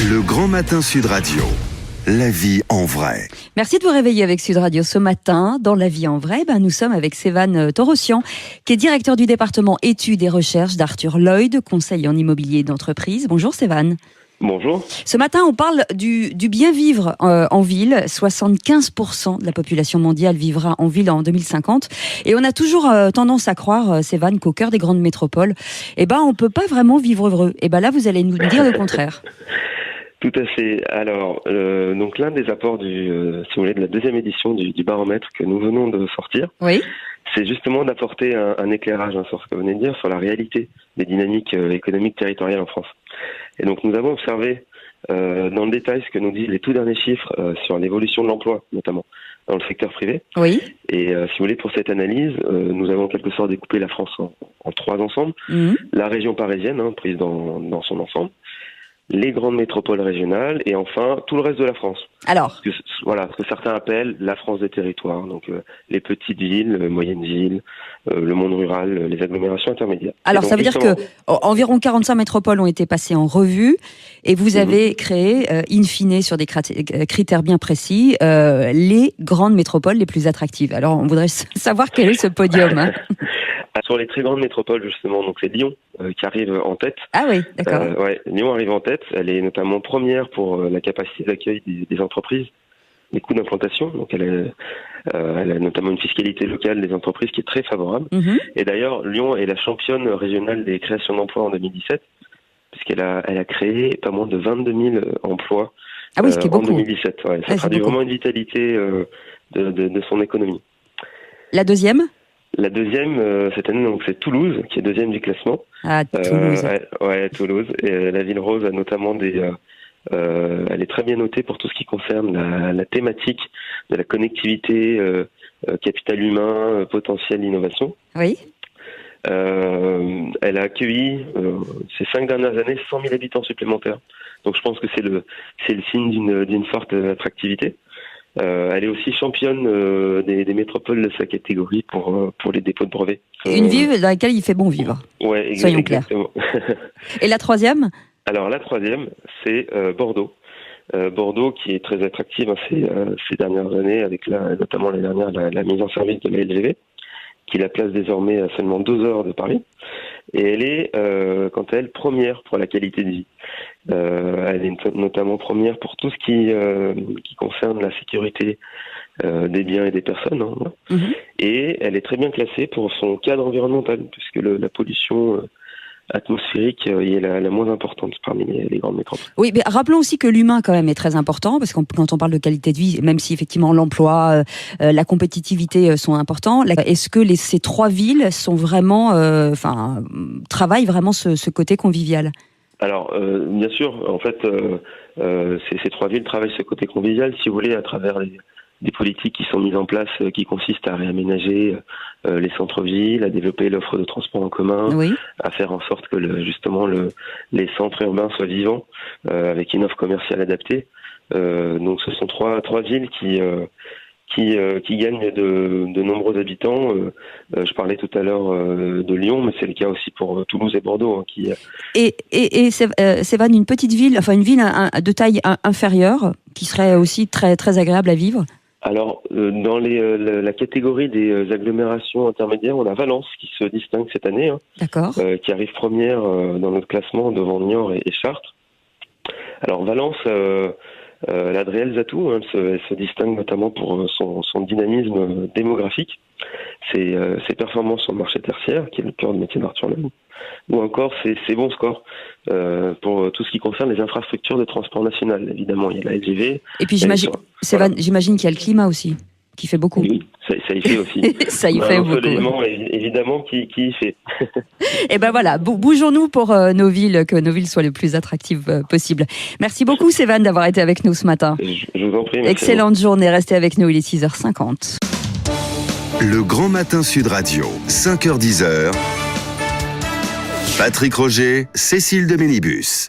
Le Grand Matin Sud Radio. La vie en vrai. Merci de vous réveiller avec Sud Radio ce matin. Dans La vie en vrai, nous sommes avec Sévan Torossian, qui est directeur du département études et recherches d'Arthur Lloyd, conseil en immobilier d'entreprise. Bonjour Sévan. Bonjour. Ce matin, on parle du bien vivre en ville. 75% de la population mondiale vivra en ville en 2050. Et on a toujours tendance à croire, Sévan, qu'au cœur des grandes métropoles, on peut pas vraiment vivre heureux. Et là, vous allez nous dire le contraire. Tout à fait. Alors, donc l'un des apports de la deuxième édition du baromètre que nous venons de sortir, oui, c'est justement d'apporter un éclairage sur ce que vous venez de dire, sur la réalité des dynamiques économiques territoriales en France. Et donc nous avons observé dans le détail ce que nous disent les tout derniers chiffres sur l'évolution de l'emploi, notamment dans le secteur privé. Oui. Et si vous voulez, pour cette analyse, nous avons en quelque sorte découpé la France en trois ensembles. Mmh. La région parisienne, prise dans son ensemble, les grandes métropoles régionales et enfin tout le reste de la France. Alors, ce que certains appellent la France des territoires, donc les petites villes, moyennes villes, le monde rural, les agglomérations intermédiaires. Alors ça veut dire que environ 45 métropoles ont été passées en revue et vous avez créé, in fine, sur des critères bien précis, les grandes métropoles les plus attractives. Alors on voudrait savoir quel est ce podium. Sur les très grandes métropoles, justement, donc c'est Lyon qui arrive en tête. Ah oui, d'accord. Lyon arrive en tête. Elle est notamment première pour la capacité d'accueil des entreprises, les coûts d'implantation. Donc elle a notamment une fiscalité locale des entreprises qui est très favorable. Mm-hmm. Et d'ailleurs, Lyon est la championne régionale des créations d'emplois en 2017, puisqu'elle a créé pas moins de 22 000 emplois en 2017. Ouais, ça traduit vraiment une vitalité de son économie. La deuxième ? La deuxième, cette année, donc, c'est Toulouse, qui est deuxième du classement. Ah, Toulouse. Toulouse. Et la ville rose a notamment elle est très bien notée pour tout ce qui concerne la thématique de la connectivité, capital humain, potentiel innovation. Oui. Elle a accueilli, ces 5 dernières années, 100 000 habitants supplémentaires. Donc je pense que c'est le signe d'une forte attractivité. Elle est aussi championne des métropoles de sa catégorie pour les dépôts de brevets. Une ville dans laquelle il fait bon vivre. Ouais, soyons clairs. Et la troisième ? Alors la troisième, c'est Bordeaux. Bordeaux qui est très attractive ces dernières années, avec notamment les dernières la mise en service de la LGV, qui la place désormais à seulement 2 heures de Paris. Et elle est, quant à elle, première pour la qualité de vie. Elle est notamment première pour tout ce qui concerne la sécurité des biens et des personnes. Mm-hmm. Et elle est très bien classée pour son cadre environnemental, puisque la pollution atmosphérique est la moins importante parmi les grandes métropoles. Oui, mais rappelons aussi que l'humain quand même est très important, parce que quand on parle de qualité de vie, même si effectivement l'emploi, la compétitivité sont importants, est-ce que ces 3 villes sont vraiment, travaillent vraiment ce côté convivial ? Alors, bien sûr, en fait, ces 3 villes travaillent ce côté convivial, si vous voulez, à travers des politiques qui sont mises en place, qui consistent à réaménager les centres-villes, à développer l'offre de transport en commun, oui, à faire en sorte que les centres urbains soient vivants, avec une offre commerciale adaptée. Donc, ce sont trois villes qui gagnent de nombreux habitants. Je parlais tout à l'heure de Lyon, mais c'est le cas aussi pour Toulouse et Bordeaux. Et Sévan, une petite ville, une ville de taille inférieure, qui serait aussi très, très agréable à vivre ? Alors, dans la catégorie des agglomérations intermédiaires, on a Valence qui se distingue cette année. D'accord. Qui arrive première dans notre classement devant Niort et Chartres. Alors, Valence... elle a de réels atouts, elle se distingue notamment pour son dynamisme démographique, ses performances sur le marché tertiaire, qui est le cœur de métier d'Arthur Lloyd, ou encore ses bons scores pour tout ce qui concerne les infrastructures de transport national. Évidemment, il y a la LGV. Et puis j'imagine qu'il y a le climat aussi, qui fait beaucoup. Oui, ça y fait aussi. Ça y fait beaucoup. Évidemment, qui y fait. Et voilà, bougeons-nous pour que nos villes soient les plus attractives possibles. Merci beaucoup, Sévan, d'avoir été avec nous ce matin. Je vous en prie. Excellente journée, restez avec nous, il est 6h50. Le Grand Matin Sud Radio, 5h-10h. Patrick Roger, Cécile de Ménibus.